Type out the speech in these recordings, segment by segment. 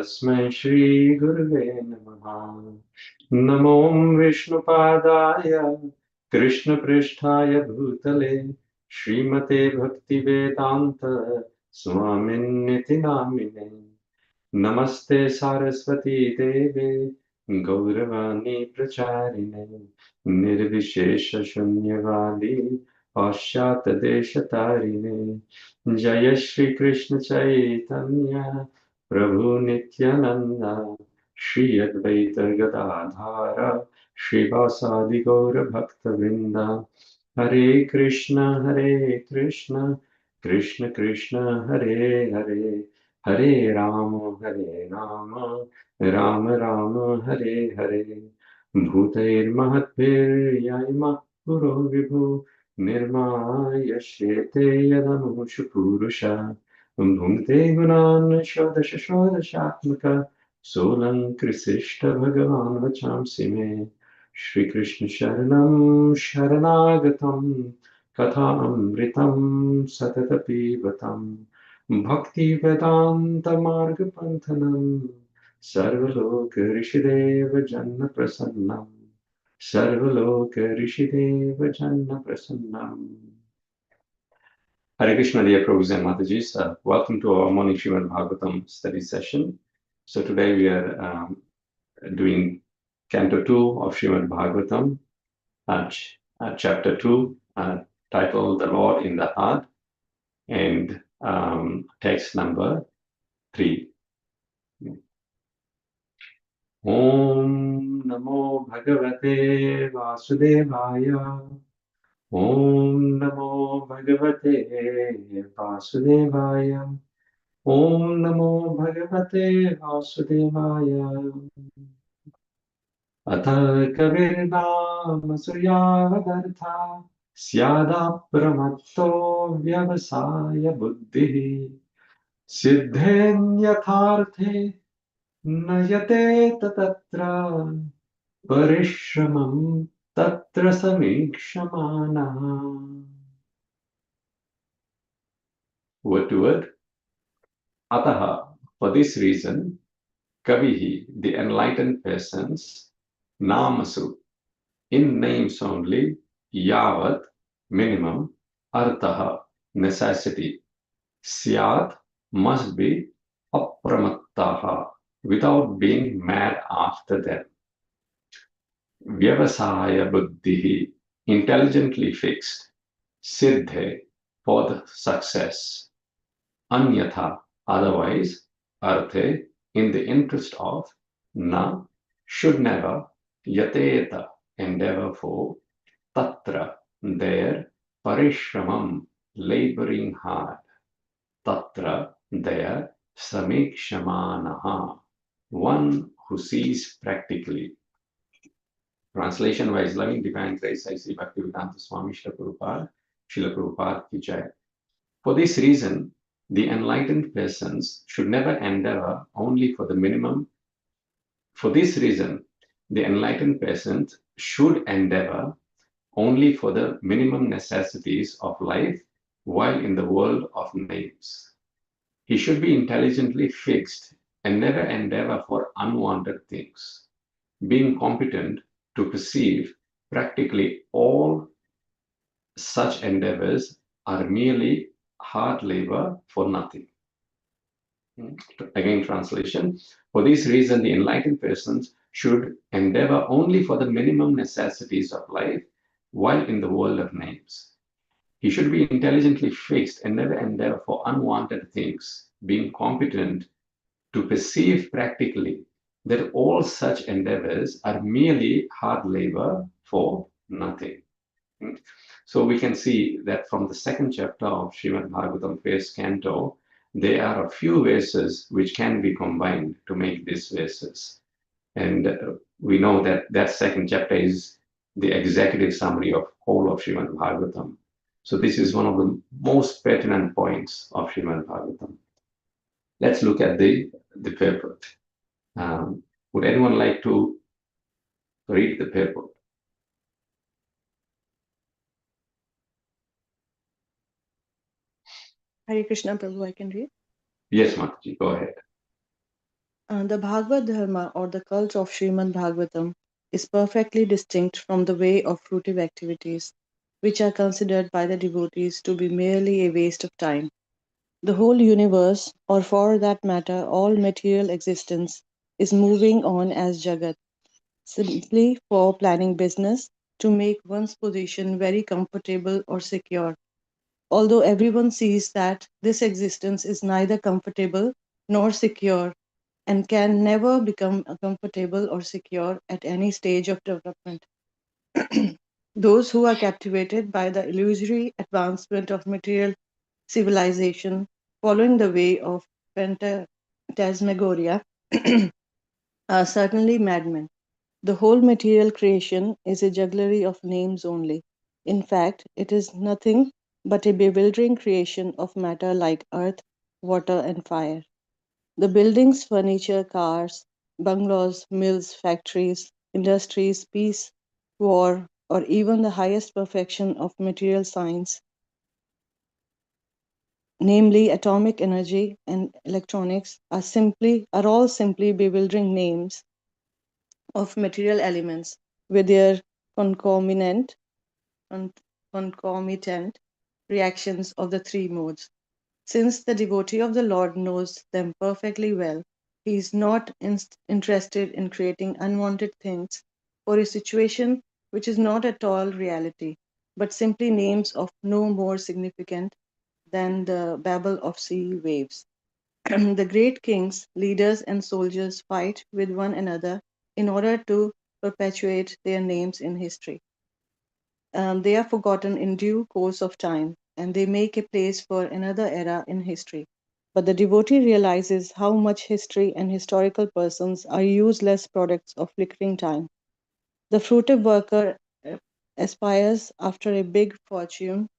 तस्मै श्री गुरुवे नमः। नमो विष्णुपादाय कृष्णपृष्ठाय भूतले श्रीमते भक्तिवेदान्त स्वामिन्निति नामिने। नमस्ते सारस्वती देवे गौरवाणी प्रचारिणे निर्विशेष शून्यवादी पाश्चात्यदेशतारिणे। जय श्री कृष्ण चैतन्य प्रभु नित्यानंद श्री अद्वैत गदाधार श्रीवासादि गौर भक्तवृंद। हरे कृष्ण कृष्ण कृष्ण हरे हरे, हरे राम राम राम हरे हरे। भूतैर्महद्भिर्यैमः पुरो विभु निर्मायश्येते यदनुषु पुरुषा भुङ्क्ते गुणान् षोडश षोडशात्मक सोऽलङ्कृशिष्ट भगवान् वचांसि मे। श्रीकृष्ण शरणं शरणागतं कथामृतं सततपिबतं भक्ति वेदांत मार्ग पंथनम सर्वलोक Rishidev जन्न प्रसन्नम सर्वलोक Rishidev जन्न प्रसन्नम। Hare Krishna, dear Prabhus and Matajis. Welcome to our morning Srimad Bhagavatam study session. So today we are doing Canto 2 of Srimad Bhagavatam, chapter 2, titled The Lord in the Heart, and text number 3. Om Namo Bhagavate Vasudevaya. Om Namo Bhagavate Vasudevaya. Om Namo Bhagavate Vasudevaya. Atha Kavirnam Suryavadartha Syada Pramatto Vyavasaya Buddhi Siddhen Yatharthe Nayate Tatra Parishramam Tatra Samikshamana. Word to word. Ataha, for this reason, Kavihi, the enlightened persons, Namasu, in names only, Yavat, minimum, Artaha, necessity, Syat, must be, Apramattaha, without being mad after them. Vyavasaya buddhihi, intelligently fixed. Siddhe, for the success. Anyatha, otherwise. Arthe, in the interest of. Na, should never. Yateta, endeavor for. Tatra, there. Parishramam, laboring hard. Tatra, there. Samikshamanaha, one who sees practically. Translation by His Loving Divine Grace, I Sri Bhaktivedanta Swami Srila Prabhupada ki jai. For this reason, the enlightened persons should never endeavor only for the minimum. For this reason, the enlightened persons should endeavor only for the minimum necessities of life while in the world of names. He should be intelligently fixed and never endeavor for unwanted things, being competent to perceive practically all such endeavors are merely hard labor for nothing. Again, translation. For this reason, the enlightened persons should endeavor only for the minimum necessities of life while in the world of names. He should be intelligently fixed and never endeavor for unwanted things, being competent to perceive practically that all such endeavors are merely hard labor for nothing. So we can see that from the second chapter of Srimad Bhagavatam, first canto, there are a few verses which can be combined to make these verses. And we know that that second chapter is the executive summary of whole of Srimad Bhagavatam. So this is one of the most pertinent points of Srimad Bhagavatam. Let's look at the purport. Would anyone like to read the purport? Hare Krishna, Prabhu, I can read. Yes, Mataji, go ahead. The Bhagavad Dharma or the cult of Srimad Bhagavatam is perfectly distinct from the way of fruitive activities, which are considered by the devotees to be merely a waste of time. The whole universe, or for that matter, all material existence, is moving on as Jagat, simply for planning business to make one's position very comfortable or secure, although everyone sees that this existence is neither comfortable nor secure and can never become comfortable or secure at any stage of development. Those who are captivated by the illusory advancement of material civilization, following the way of phantasmagoria, are certainly madmen. The whole material creation is a jugglery of names only. In fact, it is nothing but a bewildering creation of matter like earth, water, and fire. The buildings, furniture, cars, bungalows, mills, factories, industries, peace, war, or even the highest perfection of material science, namely atomic energy and electronics, are all simply bewildering names of material elements with their concomitant con- concomitant reactions of the three modes. Since the devotee of the Lord knows them perfectly well, he is not interested in creating unwanted things for a situation which is not at all reality, but simply names of no more significant than the babble of sea waves. The great kings, leaders, and soldiers fight with one another in order to perpetuate their names in history. They are forgotten in due course of time, and they make a place for another era in history. But the devotee realizes how much history and historical persons are useless products of flickering time. The fruitive worker aspires after a big fortune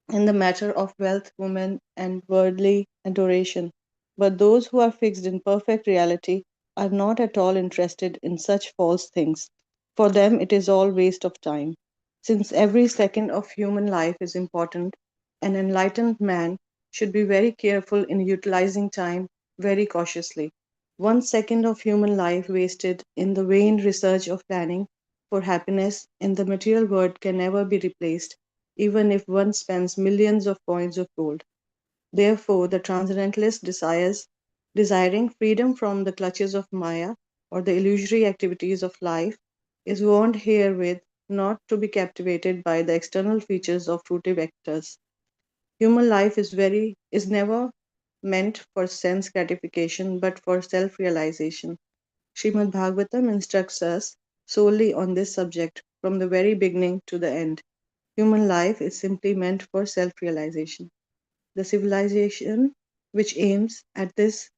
in the matter of wealth, women, and worldly adoration. But those who are fixed in perfect reality are not at all interested in such false things. For them, it is all waste of time. Since every second of human life is important, an enlightened man should be very careful in utilizing time very cautiously. 1 second of human life wasted in the vain research of planning for happiness in the material world can never be replaced even if one spends millions of coins of gold. Therefore, the transcendentalist desiring freedom from the clutches of Maya or the illusory activities of life, is warned herewith not to be captivated by the external features of fruitive actors. Human life is never meant for sense gratification but for self realization. Srimad Bhagavatam instructs us solely on this subject from the very beginning to the end. Human life is simply meant for self realization. The civilization which aims at this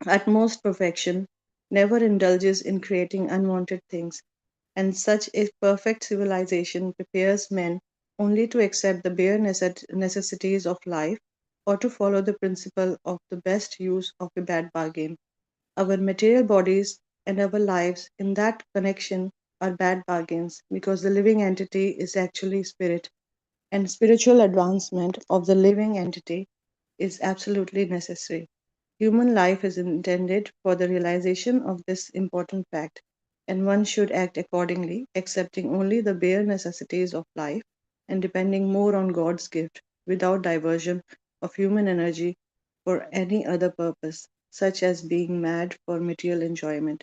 utmost perfection never indulges in creating unwanted things, and such a perfect civilization prepares men only to accept the bare necessities of life or to follow the principle of the best use of a bad bargain. Our material bodies and our lives in that connection are bad bargains because the living entity is actually spirit, and spiritual advancement of the living entity is absolutely necessary. Human life is intended for the realization of this important fact, and one should act accordingly, accepting only the bare necessities of life and depending more on God's gift without diversion of human energy for any other purpose, such as being mad for material enjoyment.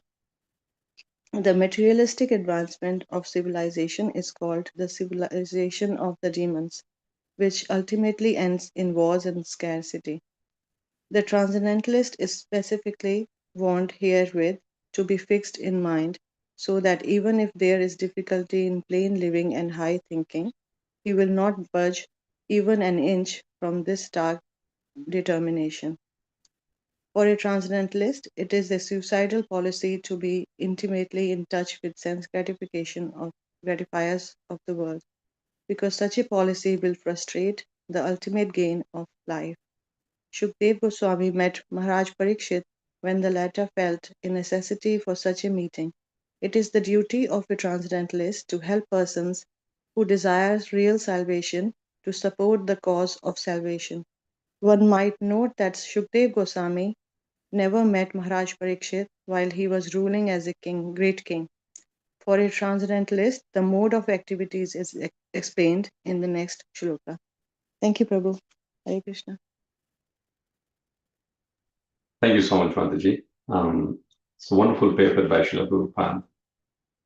The materialistic advancement of civilization is called the civilization of the demons, which ultimately ends in wars and scarcity. The transcendentalist is specifically warned herewith to be fixed in mind, so that even if there is difficulty in plain living and high thinking, he will not budge even an inch from this stark determination. For a transcendentalist, it is a suicidal policy to be intimately in touch with sense gratification of gratifiers of the world, because such a policy will frustrate the ultimate gain of life. Shukdev Goswami met Maharaj Parikshit when the latter felt a necessity for such a meeting. It is the duty of a transcendentalist to help persons who desire real salvation to support the cause of salvation. One might note that Shukdev Goswami never met Maharaj Parikshit while he was ruling as a king, great king. For a transcendentalist, the mode of activities is explained in the next shloka. Thank you, Prabhu. Hare Krishna. Thank you so much, Mataji. It's a wonderful paper by Srila Prabhupada.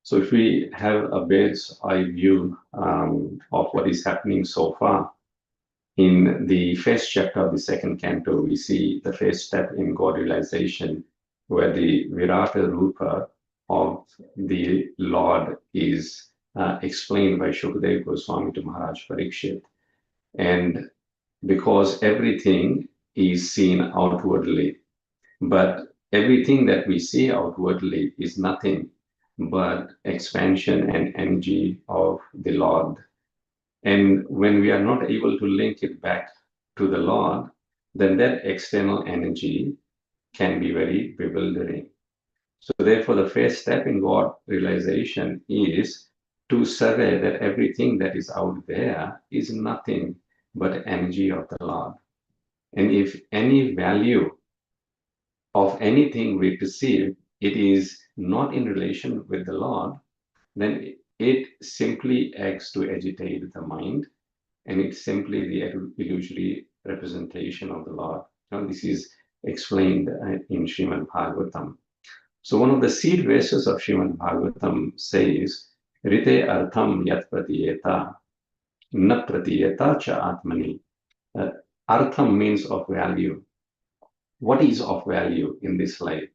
So if we have a bird's eye view of what is happening so far, in the first chapter of the second canto, we see the first step in God realization, where the Virata Rupa of the Lord is explained by Shukadeva Goswami to Maharaj Parikshit. And because everything is seen outwardly, but everything that we see outwardly is nothing but expansion and energy of the Lord. And when we are not able to link it back to the Lord, then that external energy can be very bewildering. So therefore, the first step in God realization is to survey that everything that is out there is nothing but energy of the Lord. And if any value of anything we perceive, it is not in relation with the Lord, then it simply acts to agitate the mind, and it's simply the illusory representation of the Lord. Now, this is explained in Srīmad Bhāgavatam. So one of the seed verses of Srīmad Bhāgavatam says, Rite artham yat pratiyeta, na pratiyeta cha atmani. Artham means of value. What is of value in this life?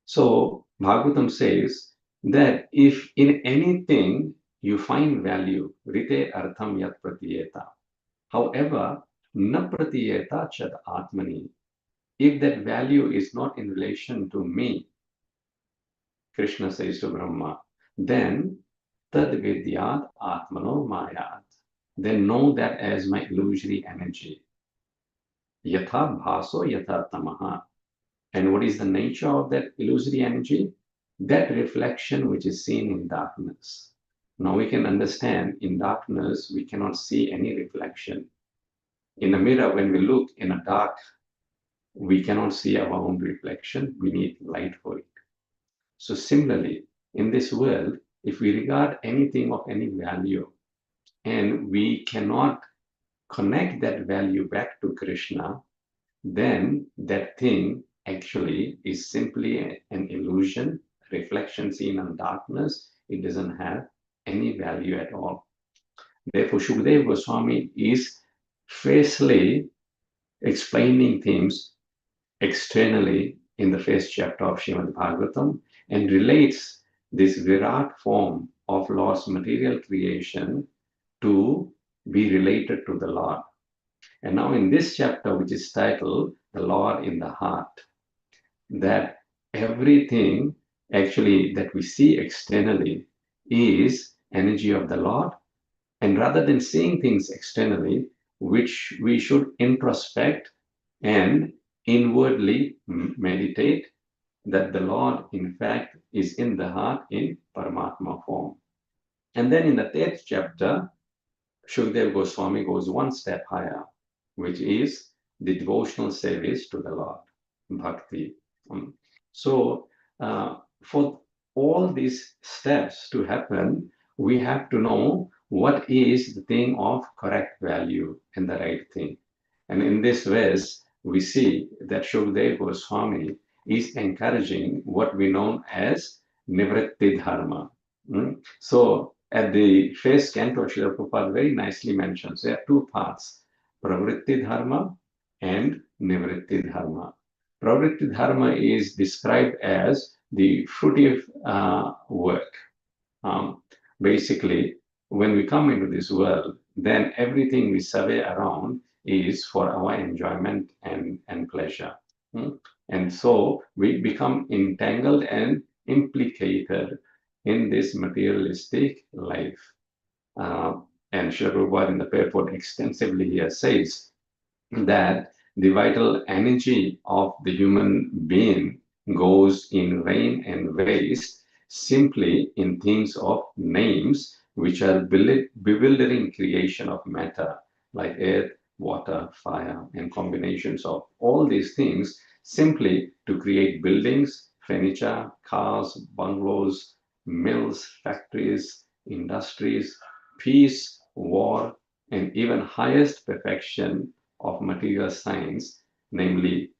So Bhagavatam says that if in anything you find value, rite artham yat pratiyeta. However, na pratiyeta chad atmani. If that value is not in relation to me, Krishna says to Brahma, then tad vidyat atmano mayat. Then know that as my illusory energy. Yatha bhaso yatha tamaha. And what is the nature of that illusory energy? That reflection which is seen in darkness. Now we can understand in darkness, we cannot see any reflection. In a mirror, when we look in a dark, we cannot see our own reflection. We need light for it. So similarly, in this world, if we regard anything of any value and we cannot connect that value back to Krishna, then that thing actually is simply an illusion, reflection seen in darkness. It doesn't have any value at all. Therefore, Shukadeva Goswami is firstly explaining things externally in the first chapter of Srimad Bhagavatam and relates this Virat form of Lord's material creation to be related to the Lord. And now in this chapter, which is titled The Lord in the Heart, that everything actually that we see externally is energy of the Lord. And rather than seeing things externally, which we should introspect and inwardly meditate that the Lord, in fact, is in the heart in Paramatma form. And then in the third chapter, Shukadeva Goswami goes one step higher, which is the devotional service to the Lord, bhakti. So for all these steps to happen, we have to know what is the thing of correct value and the right thing. And in this verse, we see that Shukadeva Goswami is encouraging what we know as nivritti dharma. So at the first canto, Srila Prabhupada very nicely mentions there are two paths, pravritti dharma and nivritti dharma. Pravritti dharma is described as the fruitive work. Basically, when we come into this world, then everything we survey around is for our enjoyment and pleasure. And so we become entangled and implicated in this materialistic life. And Srila Prabhupada in the purport extensively here says that the vital energy of the human being goes in vain and waste simply in things of names, which are bewildering creation of matter, like earth, water, fire, and combinations of all these things simply to create buildings, furniture, cars, bungalows, mills, factories, industries, peace, war, and even highest perfection of material science, namely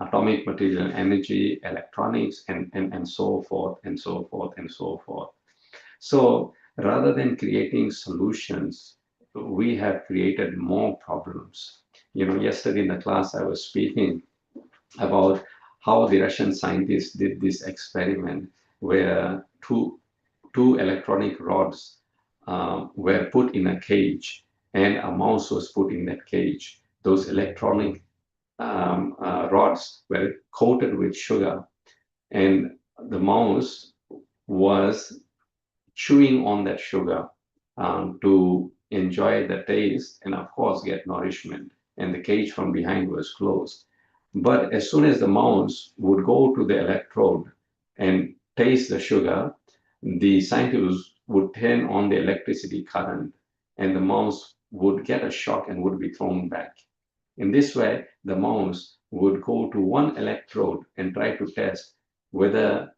atomic material energy, electronics, and so forth, and so forth, and so forth. So rather than creating solutions, we have created more problems. Yesterday in the class, I was speaking about how the Russian scientists did this experiment where two electronic rods were put in a cage and a mouse was put in that cage. Those electronic rods were coated with sugar, and the mouse was chewing on that sugar to enjoy the taste and, of course, get nourishment. And the cage from behind was closed. But as soon as the mouse would go to the electrode and taste the sugar, the scientists would turn on the electricity current, and the mouse would get a shock and would be thrown back. In this way, the mouse would go to one electrode and try to test whether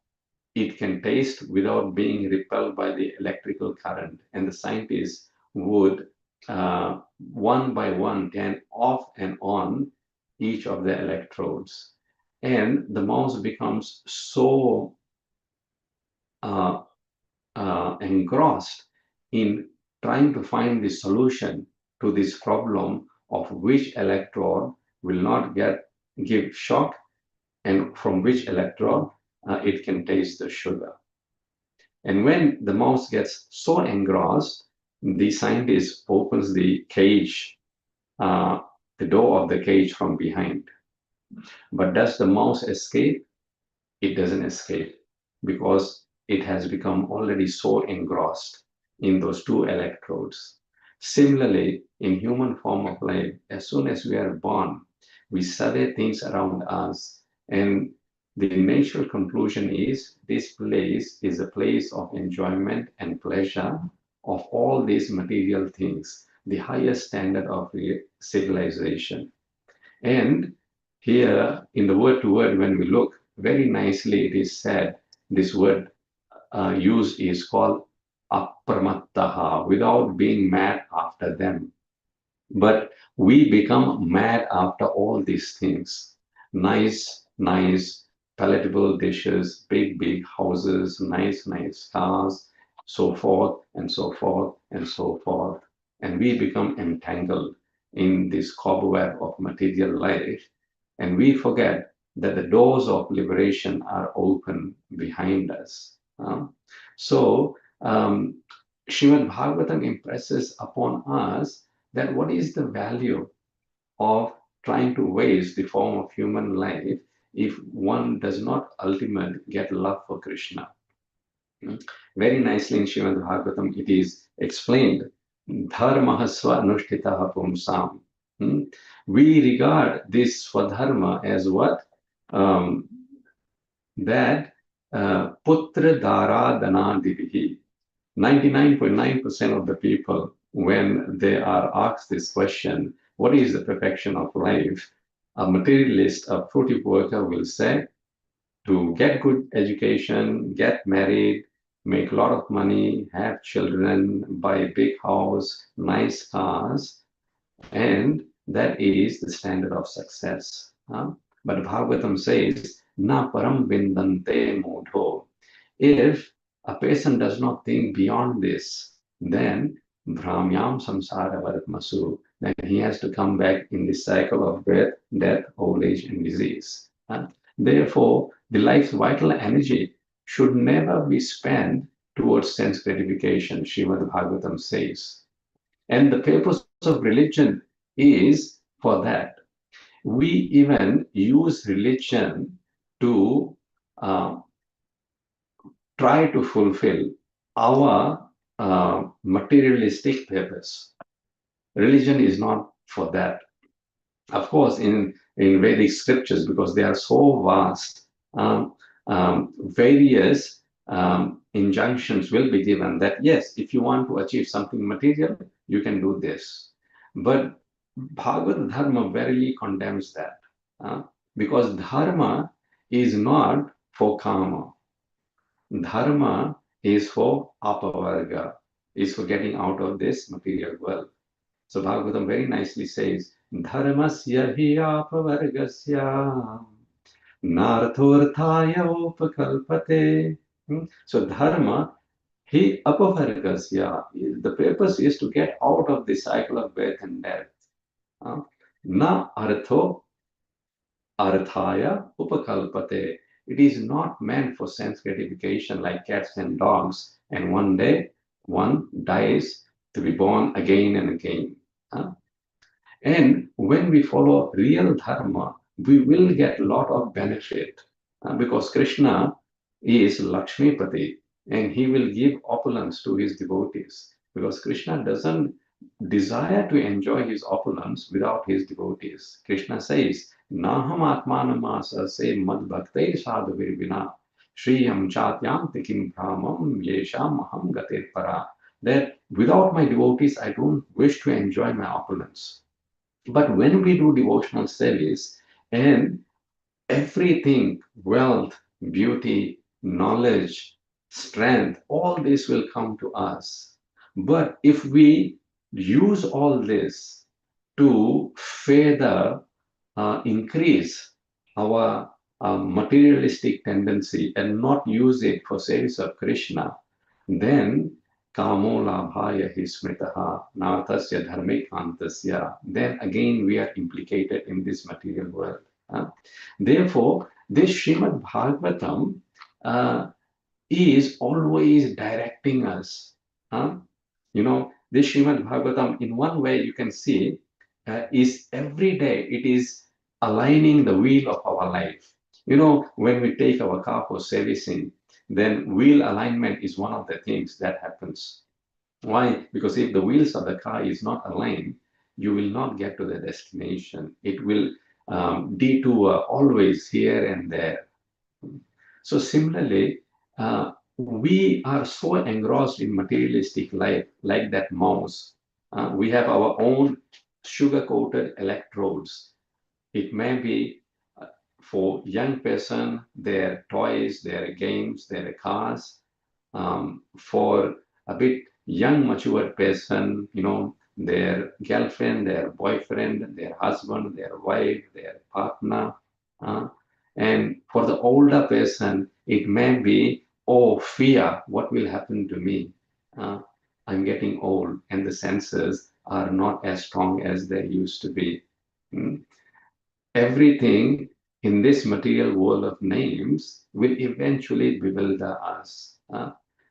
it can taste without being repelled by the electrical current. And the scientists would one by one turn off and on each of the electrodes. And the mouse becomes so engrossed in trying to find the solution to this problem of which electrode will not give shock and from which electrode it can taste the sugar. And when the mouse gets so engrossed, the scientist opens the cage, the door of the cage from behind. But does the mouse escape? It doesn't escape because it has become already so engrossed in those two electrodes. Similarly, in human form of life, as soon as we are born, we study things around us, and the natural conclusion is this place is a place of enjoyment and pleasure of all these material things, the highest standard of civilization. And here in the word to word, when we look very nicely, it is said, this word used is called apramattaha, without being mad after them. But we become mad after all these things. Nice, palatable dishes, big houses, nice cars, so forth and so forth and so forth. And we become entangled in this cobweb of material life, and we forget that the doors of liberation are open behind us. So Srimad Bhagavatam impresses upon us that what is the value of trying to waste the form of human life if one does not ultimately get love for Krishna. Very nicely in Srimad Bhagavatam it is explained, dharma swa anushtitaha pumsam. We regard this swadharma as what? That putra dara danadivihi. 99.9% of the people, when they are asked this question, what is the perfection of life? A materialist, a fruitive worker will say, to get good education, get married, make a lot of money, have children, buy a big house, nice cars, and that is the standard of success. But Bhagavatam says, na param vindante modho. If a person does not think beyond this, then Brahmyam samsara varatmasu, then he has to come back in the cycle of birth, death, old age, and disease. Therefore, the life's vital energy should never be spent towards sense gratification, Srimad Bhagavatam says. And the purpose of religion is for that. We even use religion to try to fulfill our materialistic purpose. Religion is not for that. Of course, in Vedic scriptures, because they are so vast, various injunctions will be given that, yes, if you want to achieve something material, you can do this. But Bhagavad Dharma verily condemns that. Because dharma is not for karma. Dharma is for apavarga, is for getting out of this material world. So Bhagavatam very nicely says, Dharmasya hi apavargasya narthorthaya upakalpate. So dharma hi apavargasya. The purpose is to get out of the cycle of birth and death. Na artho arthaya upakalpate. It is not meant for sense gratification like cats and dogs, and one day one dies to be born again and again. And when we follow real dharma, we will get a lot of benefit because Krishna is Lakshmipati and he will give opulence to his devotees because Krishna doesn't desire to enjoy his opulence without his devotees. Krishna says, Naham atmanamasa se mad bhakte sadhavir vina shriyam chatyam tikim brahmam yesham aham gatir para. That without my devotees, I don't wish to enjoy my opulence. But when we do devotional service and everything, wealth, beauty, knowledge, strength, all this will come to us. But if we use all this to further increase our materialistic tendency and not use it for service of Krishna, then kamo labhaya hi smritaha narthasya dharmekantasya, then again we are implicated in this material world. Therefore, this Srimad Bhagavatam is always directing us. This Srimad Bhagavatam, in one way, you can see, is every day it is aligning the wheel of our life. When we take our car for servicing, then wheel alignment is one of the things that happens. Why? Because if the wheels of the car is not aligned, you will not get to the destination. It will detour always here and there. So similarly, we are so engrossed in materialistic life, like that mouse. We have our own sugar-coated electrodes. It may be for young person, their toys, their games, their cars. For a bit young, mature person, their girlfriend, their boyfriend, their husband, their wife, their partner. And for the older person, it may be, fear, what will happen to me? I'm getting old and the senses are not as strong as they used to be. Everything in this material world of names will eventually bewilder us.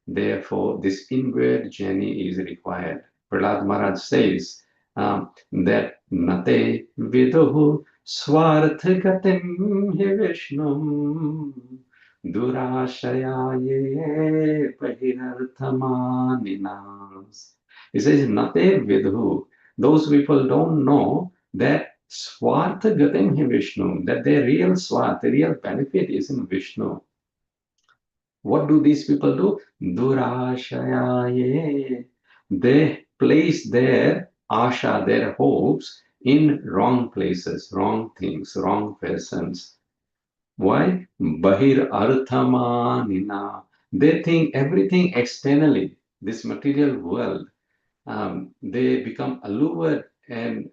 Therefore, this inward journey is required. Prahlad Maharaj says that nate viduhu swarthagatim hi vishnum durashayaye pahirarthamaninas. He says, nate vidhu. Those people don't know that Swartha Gatim hi Vishnu, that their real Swartha, the real benefit is in Vishnu. What do these people do? Durashayaye. They place their asha, their hopes, in wrong places, wrong things, wrong persons. Why? Bahir Arthamanina. They think everything externally, this material world, they become allured and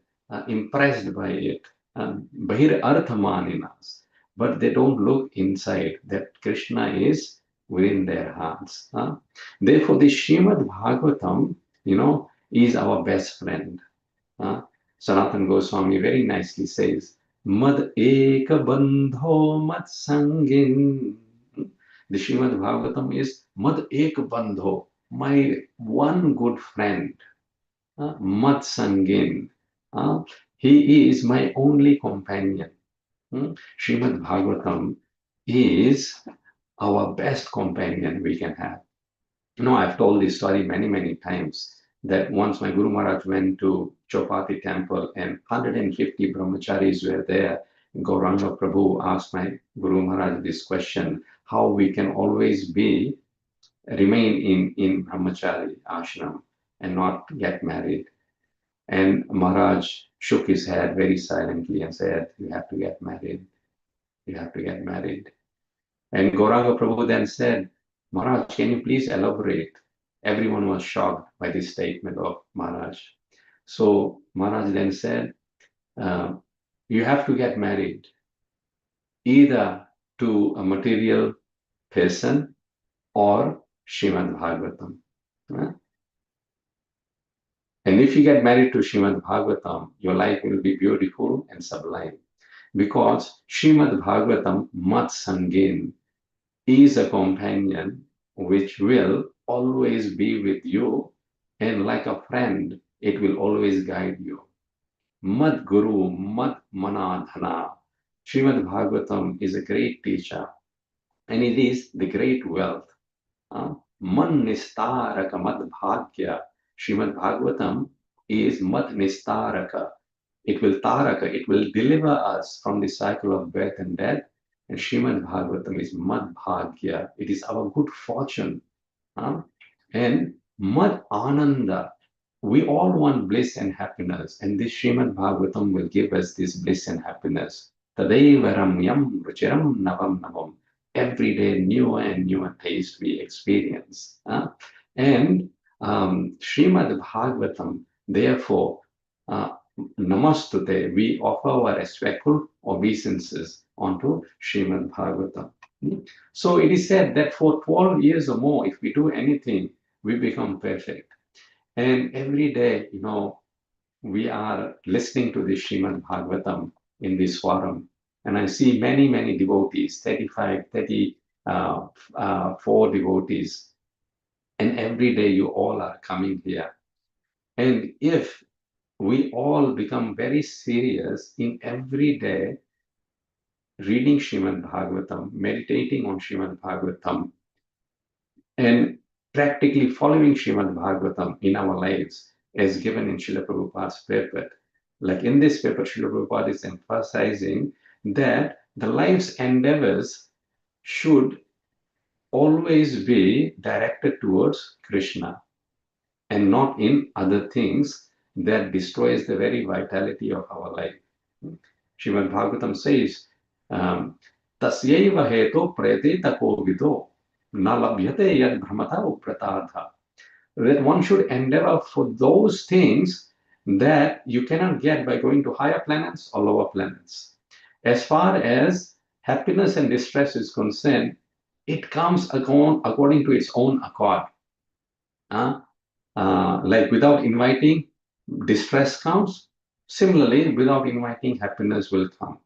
impressed by it. Bahir Arthamaninas. But they don't look inside that Krishna is within their hearts. Therefore, the Srimad Bhagavatam, is our best friend. Sanatana Goswami very nicely says, Mad Eka Bandho Mad Sangin. The Srimad Bhagavatam is Mad Eka Bandho, my one good friend. Mad Sangin. He is my only companion. Srimad Bhagavatam is our best companion we can have. I've told this story many, many times that once my Guru Maharaj went to Chopati temple and 150 brahmacharis were there. Gauranga Prabhu asked my Guru Maharaj this question, how we can always remain in brahmachari ashram and not get married. And Maharaj shook his head very silently and said, you have to get married. You have to get married. And Gauranga Prabhu then said, Maharaj, can you please elaborate? Everyone was shocked by this statement of Maharaj. So Maharaj then said, you have to get married either to a material person or Srimad Bhagavatam. And if you get married to Srimad Bhagavatam, your life will be beautiful and sublime. Because Srimad Bhagavatam, Mat Sangin, is a companion which will always be with you, and like a friend, it will always guide you. Mad Guru, Mad Manadhana. Srimad Bhagavatam is a great teacher, and it is the great wealth. Man Nistaraka Mad Bhagya. Srimad Bhagavatam is Mad Nistaraka. It will deliver us from the cycle of birth and death. And Srimad Bhagavatam is Mad Bhagya. It is our good fortune. And Mad Ananda. We all want bliss and happiness, and this Srimad Bhagavatam will give us this bliss and happiness. Tadeva Ramyam Ruchiram Navam Navam. Every day, newer and newer taste we experience. And Srimad Bhagavatam, therefore, Namastute, we offer our respectful obeisances onto Srimad Bhagavatam. So it is said that for 12 years or more, if we do anything, we become perfect. And every day, we are listening to the Srimad Bhagavatam in this forum. And I see many, many devotees, 34 devotees. And every day you all are coming here. And if we all become very serious in every day reading Srimad Bhagavatam, meditating on Srimad Bhagavatam, and practically following Srimad Bhagavatam in our lives, as given in Srila Prabhupada's paper. Like in this paper, Srila Prabhupada is emphasizing that the life's endeavors should always be directed towards Krishna and not in other things that destroys the very vitality of our life. Srimad Bhagavatam says, Tasyaiva heto prete tako vido na labhyate yad brahmata upratadha. That one should endeavor for those things that you cannot get by going to higher planets or lower planets. As far as happiness and distress is concerned, it comes according to its own accord. Like without inviting, distress comes. Similarly, without inviting, happiness will come.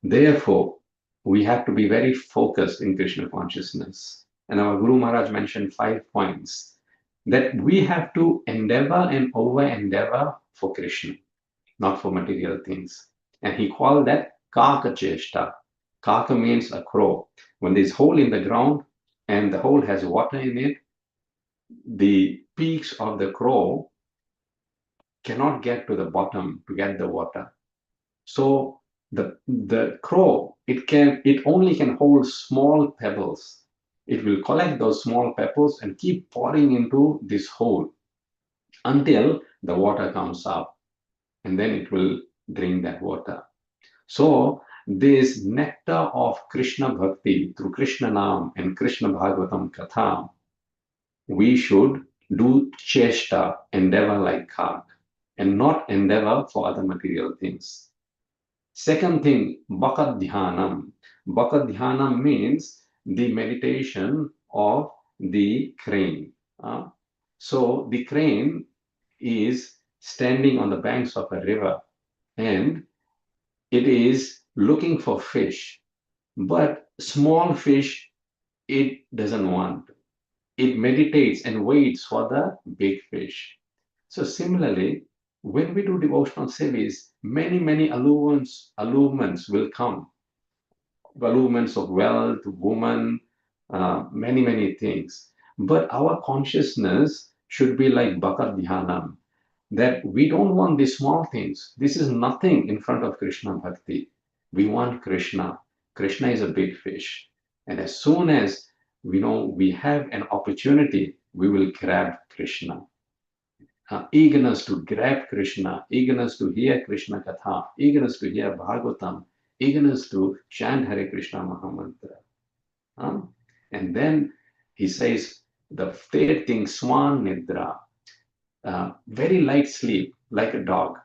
Therefore, we have to be very focused in Krishna consciousness. And our Guru Maharaj mentioned 5 points that we have to endeavor and over-endeavor for Krishna, not for material things. And he called that Kaka Cheshta. Kaka means a crow. When there's a hole in the ground and the hole has water in it, the peaks of the crow cannot get to the bottom to get the water. So the crow, it only can hold small pebbles. It will collect those small pebbles and keep pouring into this hole until the water comes up, and then it will drink that water. So this nectar of Krishna Bhakti through Krishna Nam and Krishna Bhagavatam Katha, we should do cheshta, endeavor like Kak, and not endeavor for other material things. Second thing, Bhakat Dhyanam. Bhakat Dhyanam means the meditation of the crane. So the crane is standing on the banks of a river and it is looking for fish, but small fish it doesn't want. It meditates and waits for the big fish. So similarly, when we do devotional service, many allurements will come. Allurements of wealth, woman, many things. But our consciousness should be like Bhakat Dhyanam, that we don't want these small things. This is nothing in front of Krishna Bhakti. We want Krishna. Krishna is a big fish. And as soon as we have an opportunity, we will grab Krishna. Eagerness to grab Krishna, eagerness to hear Krishna Katha, eagerness to hear Bhagavatam eagerness to chant Hare Krishna Mahamantra. And then he says the third thing, Swan Nidra, very light sleep, like a dog.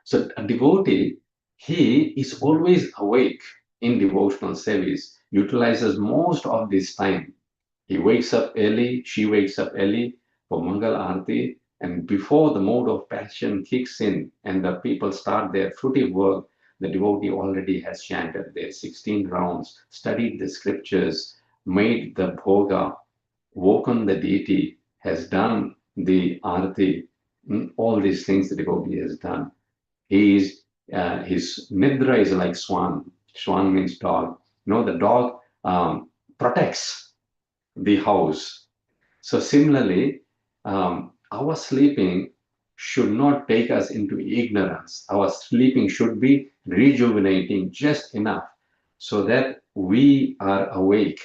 So a devotee, he is always awake in devotional service, utilizes most of this time. He wakes up early, she wakes up early for Mangal Arati, and before the mode of passion kicks in and the people start their fruitive work, the devotee already has chanted their 16 rounds, studied the scriptures, made the bhoga, woken the deity, has done the arati, all these things the devotee has done. His nidra is like swan. Swan means dog. The dog protects the house. So similarly, our sleeping should not take us into ignorance. Our sleeping should be rejuvenating just enough so that we are awake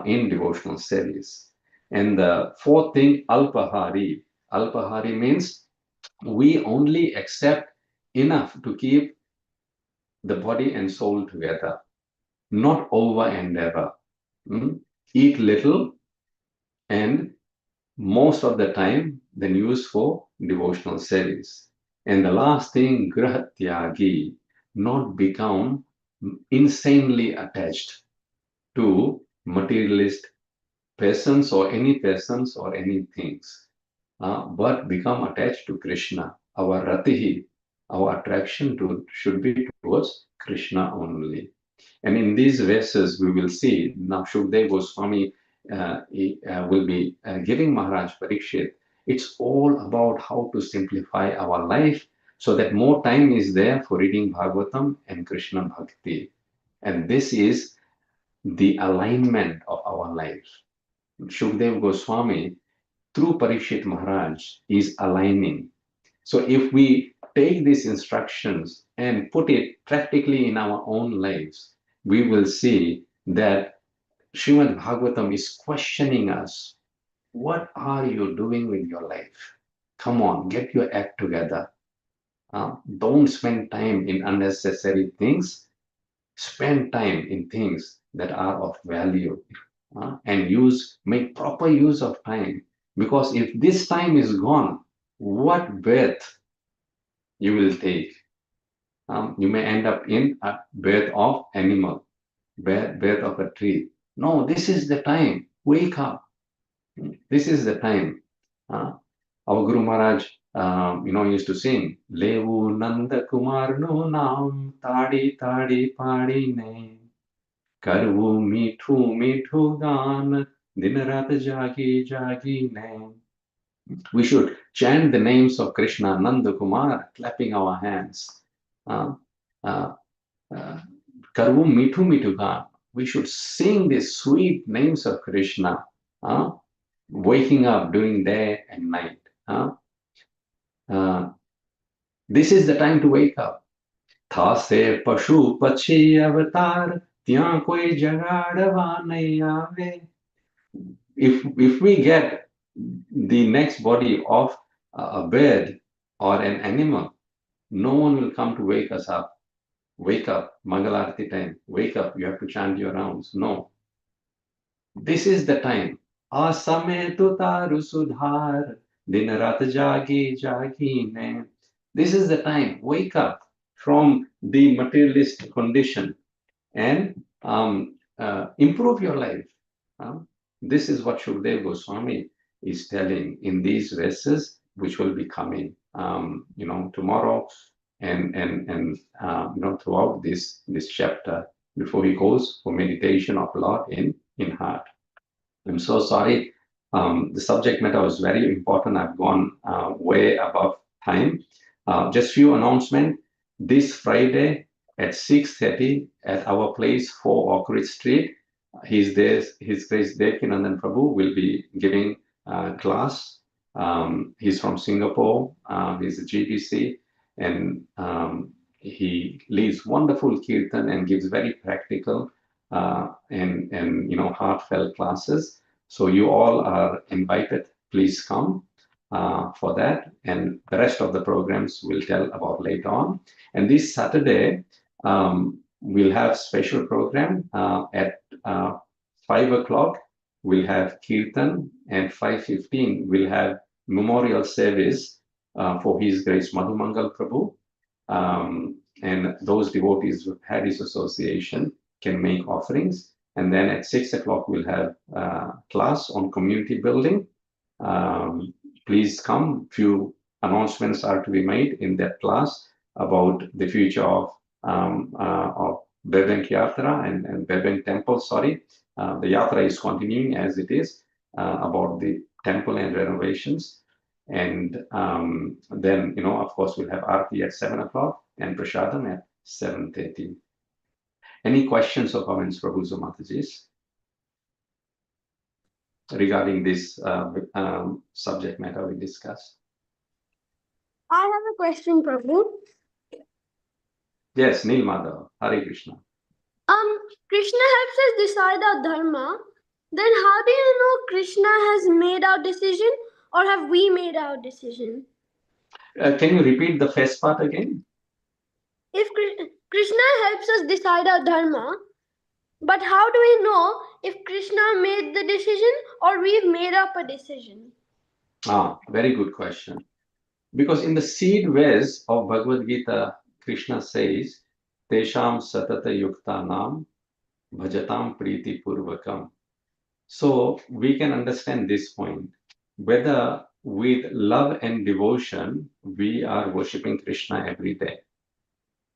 in devotional service. And the fourth thing, alpahari. Alpahari means we only accept enough to keep the body and soul together, not over and ever. Eat little and most of the time then use for devotional service. And the last thing, grahatyagi, not become insanely attached to materialist persons or any things, but become attached to Krishna. Our ratihi, our attraction should be towards Krishna only. And in these verses, we will see now Shukdev Goswami will be giving Maharaj Parikshit. It's all about how to simplify our life so that more time is there for reading Bhagavatam and Krishna Bhakti. And this is the alignment of our life. Shukdev Goswami, through Parikshit Maharaj, is aligning. So if we take these instructions and put it practically in our own lives, we will see that Srimad Bhagavatam is questioning us. What are you doing with your life? Come on, get your act together. Don't spend time in unnecessary things. Spend time in things that are of value, and make proper use of time. Because if this time is gone, what birth you will take? You may end up in a birth of animal, birth of a tree. No, this is the time. Wake up. This is the time. Our Guru Maharaj, used to sing, Levu Nanda Kumar no naam, tadi tadi padi ne, karvu mithu mithu gan, dinarat jagi jagi ne. We should chant the names of Krishna, Nanda Kumar, clapping our hands. Karvu mithu mithu gan. We should sing the sweet names of Krishna, waking up during day and night. This is the time to wake up. Tha se pashu pachi avatar, tyan koi jagadwa nahi aave. If we get the next body of a bird or an animal, no one will come to wake us up. Wake up, Mangalarti time. Wake up, you have to chant your rounds. No. This is the time. Asame tutaru sudhar, dinarat jagi jagi ne. This is the time. Wake up from the materialist condition and improve your life. This is what Shukdev Goswami is telling in these verses, which will be coming, tomorrow and throughout this chapter before he goes for meditation of Lord in heart. I'm so sorry. The subject matter was very important. I've gone way above time. Just few announcements. This Friday at 6:30 at our place, 4 Oak Ridge Street, His Grace Devkinandan Prabhu will be giving class. He's from Singapore. He's a GBC, and he leads wonderful kirtan and gives very practical and heartfelt classes. So you all are invited. Please come for that, and the rest of the programs we'll tell about later on. And this Saturday, We'll have special program at 5 o'clock. We'll have Kirtan, and 5:15 we'll have memorial service for His Grace Madhumangal Prabhu. And those devotees who had his association can make offerings. And then at 6 o'clock we'll have class on community building. Please come. Few announcements are to be made in that class about the future of Burbank Yatra and Burbank Temple. Sorry, the Yatra is continuing as it is about the temple and renovations. And then, of course, we'll have Aarti at 7 o'clock and Prasadam at 7:30. Any questions or comments, Prabhuji or Matajis, regarding this subject matter we discussed? I have a question, Prabhu. Yes, Neil Madhav, Hare Krishna. Krishna helps us decide our dharma. Then how do you know Krishna has made our decision, or have we made our decision? Can you repeat the first part again? If Krishna helps us decide our dharma, but how do we know if Krishna made the decision or we've made up a decision? Very good question. Because in the seed verse of Bhagavad Gita, Krishna says, Tesham satata yuktanam bhajatam priti purvakam. So we can understand this point, whether with love and devotion we are worshipping Krishna every day.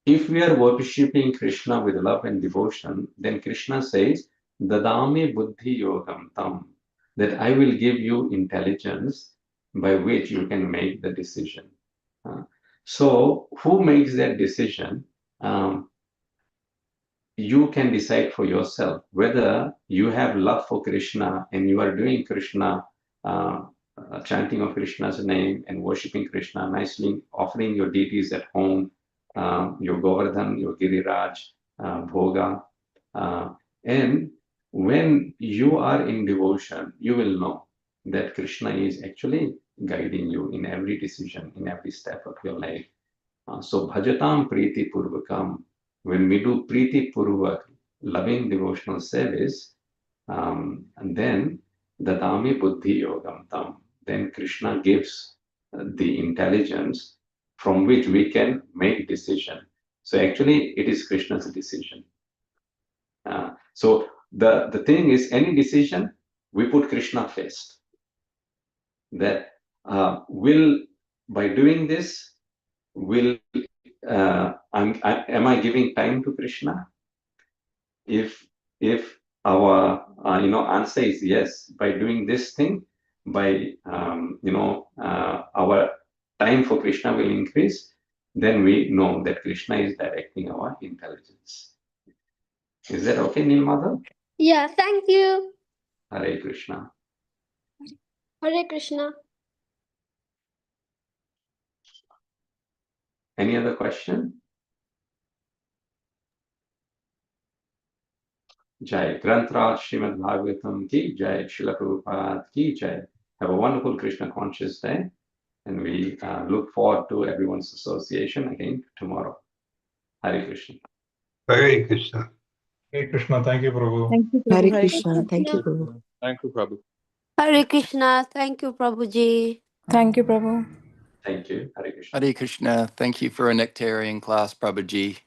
If we are worshipping Krishna with love and devotion, then Krishna says, Dadami buddhi yogam tam, that I will give you intelligence by which you can make the decision. So who makes that decision? You can decide for yourself whether you have love for Krishna and you are doing Krishna, chanting of Krishna's name and worshipping Krishna nicely, offering your deities at home, your Govardhan, your Giriraj, Bhoga. And when you are in devotion, you will know that Krishna is actually guiding you in every decision, in every step of your life. So bhajatam priti purvakam, when we do priti purvak, loving devotional service, and then dadami buddhi yogam tam, then Krishna gives the intelligence from which we can make decision. So actually it is Krishna's decision. So the thing is, any decision, we put Krishna first. That by doing this, am I giving time to Krishna? If our answer is yes, by doing this thing, by our time for Krishna will increase, then we know that Krishna is directing our intelligence. Is that okay, Nilmada? Yeah, thank you. Hare Krishna. Hare Krishna. Any other question? Jai. Grantraj Srimad Bhagavatam ki Jai. Srila Prabhupada ki Jai. Have a wonderful Krishna conscious day. And we look forward to everyone's association again tomorrow. Hare Krishna. Hare Krishna. Hare Krishna. Thank you, Prabhu. Thank you, Prabhu. Hare Hare Krishna. Thank you, Prabhu. Thank you, Prabhu. Hare Krishna. Thank you, Prabhuji. Thank you, Prabhu. Thank you. Hare Krishna. Hare Krishna. Thank you for a nectarian class, Prabhuji.